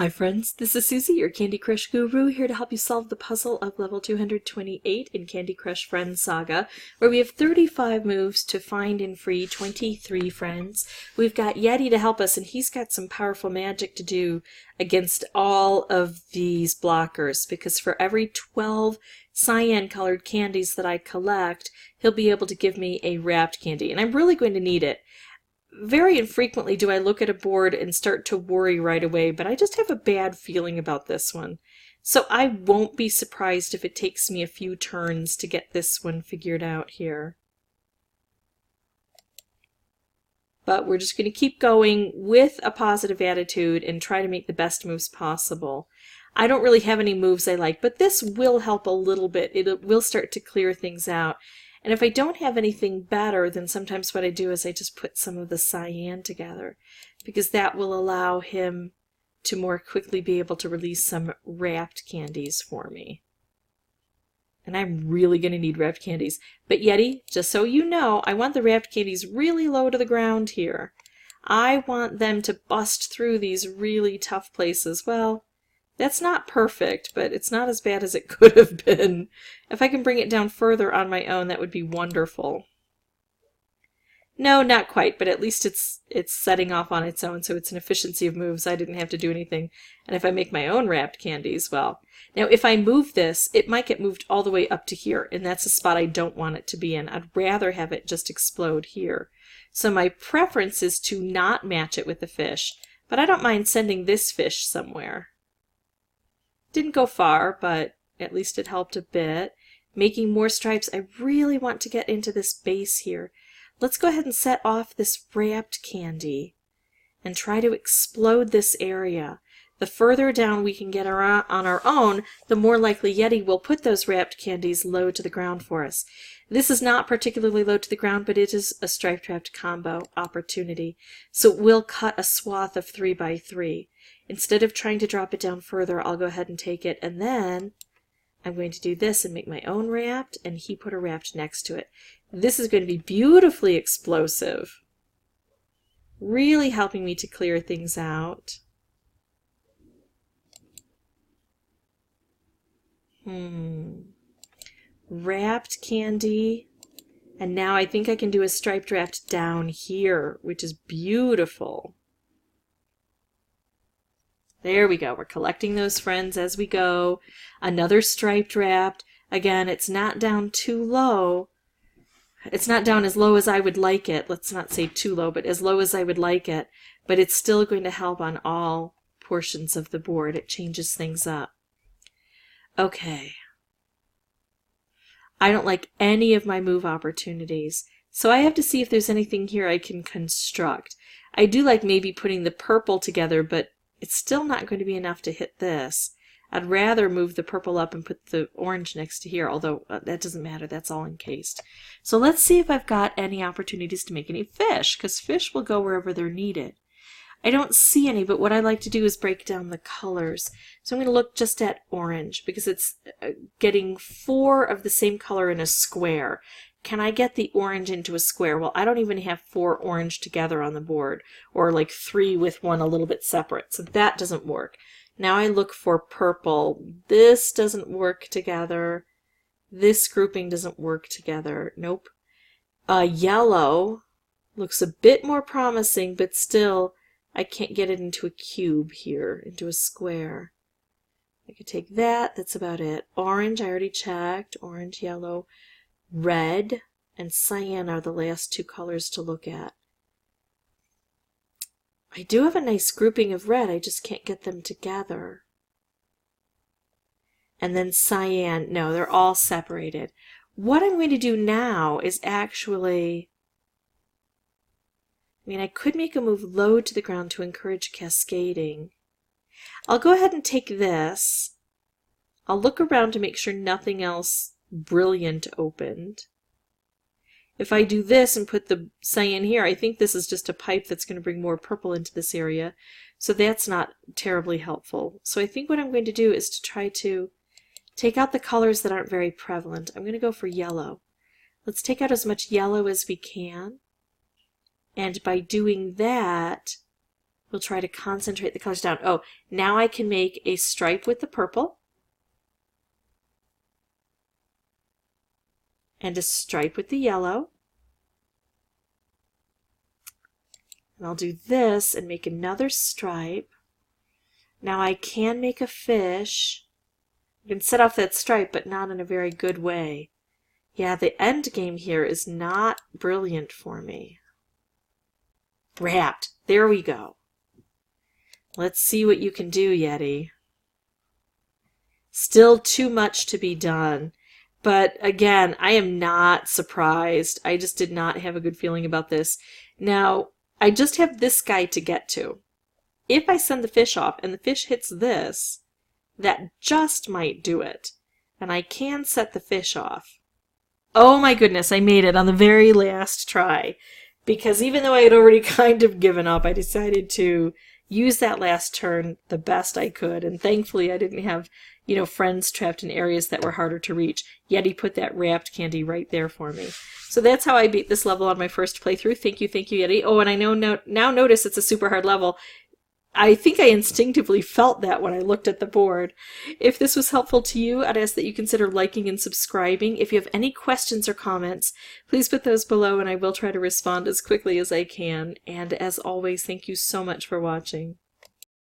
Hi friends, this is Susie, your Candy Crush guru, here to help you solve the puzzle of level 228 in Candy Crush Friends Saga, where we have 35 moves to find and free 23 friends. We've got Yeti to help us, and he's got some powerful magic to do against all of these blockers, because for every 12 cyan-colored candies that I collect, he'll be able to give me a wrapped candy, and I'm really going to need it. Very infrequently do I look at a board and start to worry right away, but I just have a bad feeling about this one. So I won't be surprised if it takes me a few turns to get this one figured out here. But we're just going to keep going with a positive attitude and try to make the best moves possible. I don't really have any moves I like, but this will help a little bit. It will start to clear things out. And if I don't have anything better, then sometimes what I do is I just put some of the cyan together, because that will allow him to more quickly be able to release some wrapped candies for me. And I'm really going to need wrapped candies. But Yeti, just so you know, I want the wrapped candies really low to the ground here. I want them to bust through these really tough places. Well, that's not perfect, but it's not as bad as it could have been. If I can bring it down further on my own, that would be wonderful. No, not quite, but at least it's setting off on its own, so it's an efficiency of moves. I didn't have to do anything. And if I make my own wrapped candies, well. Now, if I move this, it might get moved all the way up to here, and that's a spot I don't want it to be in. I'd rather have it just explode here. So my preference is to not match it with the fish, but I don't mind sending this fish somewhere. Didn't go far, but at least it helped a bit. Making more stripes. I really want to get into this base here. Let's go ahead and set off this wrapped candy and try to explode this area. The further down we can get on our own, the more likely Yeti will put those wrapped candies low to the ground for us. This is not particularly low to the ground, but it is a striped wrapped combo opportunity. So it will cut a swath of 3 by 3. Instead of trying to drop it down further, I'll go ahead and take it, and then I'm going to do this and make my own wrapped, and he put a wrapped next to it. This is going to be beautifully explosive, really helping me to clear things out. Wrapped candy, and now I think I can do a striped wrapped down here, which is beautiful. There we go. We're collecting those friends as we go. Another striped wrapped. Again, it's not down too low. It's not down as low as I would like it. Let's not say too low, but as low as I would like it. But it's still going to help on all portions of the board. It changes things up. Okay. I don't like any of my move opportunities, so I have to see if there's anything here I can construct. I do like maybe putting the purple together, but it's still not going to be enough to hit this. I'd rather move the purple up and put the orange next to here, although that doesn't matter, that's all encased. So let's see if I've got any opportunities to make any fish, because fish will go wherever they're needed. I don't see any, but what I like to do is break down the colors. So I'm going to look just at orange, because it's getting 4 of the same color in a square. Can I get the orange into a square? Well, I don't even have 4 orange together on the board, or like 3 with one a little bit separate, so that doesn't work. Now I look for purple. This doesn't work together. This grouping doesn't work together. Nope. Yellow looks a bit more promising, but still I can't get it into a cube here, into a square. I could take that. That's about it. Orange, I already checked. Orange, yellow. Red and cyan are the last 2 colors to look at. I do have a nice grouping of red, I just can't get them together. And then cyan, no, they're all separated. What I'm going to do now is actually, I could make a move low to the ground to encourage cascading. I'll go ahead and take this. I'll look around to make sure nothing else brilliant opened. If I do this and put the cyan here, I think this is just a pipe that's going to bring more purple into this area, so that's not terribly helpful. So I think what I'm going to do is to try to take out the colors that aren't very prevalent. I'm going to go for yellow. Let's take out as much yellow as we can, and by doing that, We'll try to concentrate the colors down. Oh, now I can make a stripe with the purple. And a stripe with the yellow. And I'll do this and make another stripe. Now I can make a fish. I can set off that stripe, but not in a very good way. Yeah, the end game here is not brilliant for me. Wrapped. There we go. Let's see what you can do, Yeti. Still too much to be done. But again, I am not surprised. I just did not have a good feeling about this. Now, I just have this guy to get to. If I send the fish off and the fish hits this, that just might do it. And I can set the fish off. Oh my goodness, I made it on the very last try. Because even though I had already kind of given up, I decided to use that last turn the best I could. And thankfully I didn't have, friends trapped in areas that were harder to reach. Yeti put that wrapped candy right there for me. So that's how I beat this level on my first playthrough. Thank you, Yeti. Oh, and I know now notice it's a super hard level. I think I instinctively felt that when I looked at the board. If this was helpful to you, I'd ask that you consider liking and subscribing. If you have any questions or comments, please put those below and I will try to respond as quickly as I can. And as always, thank you so much for watching.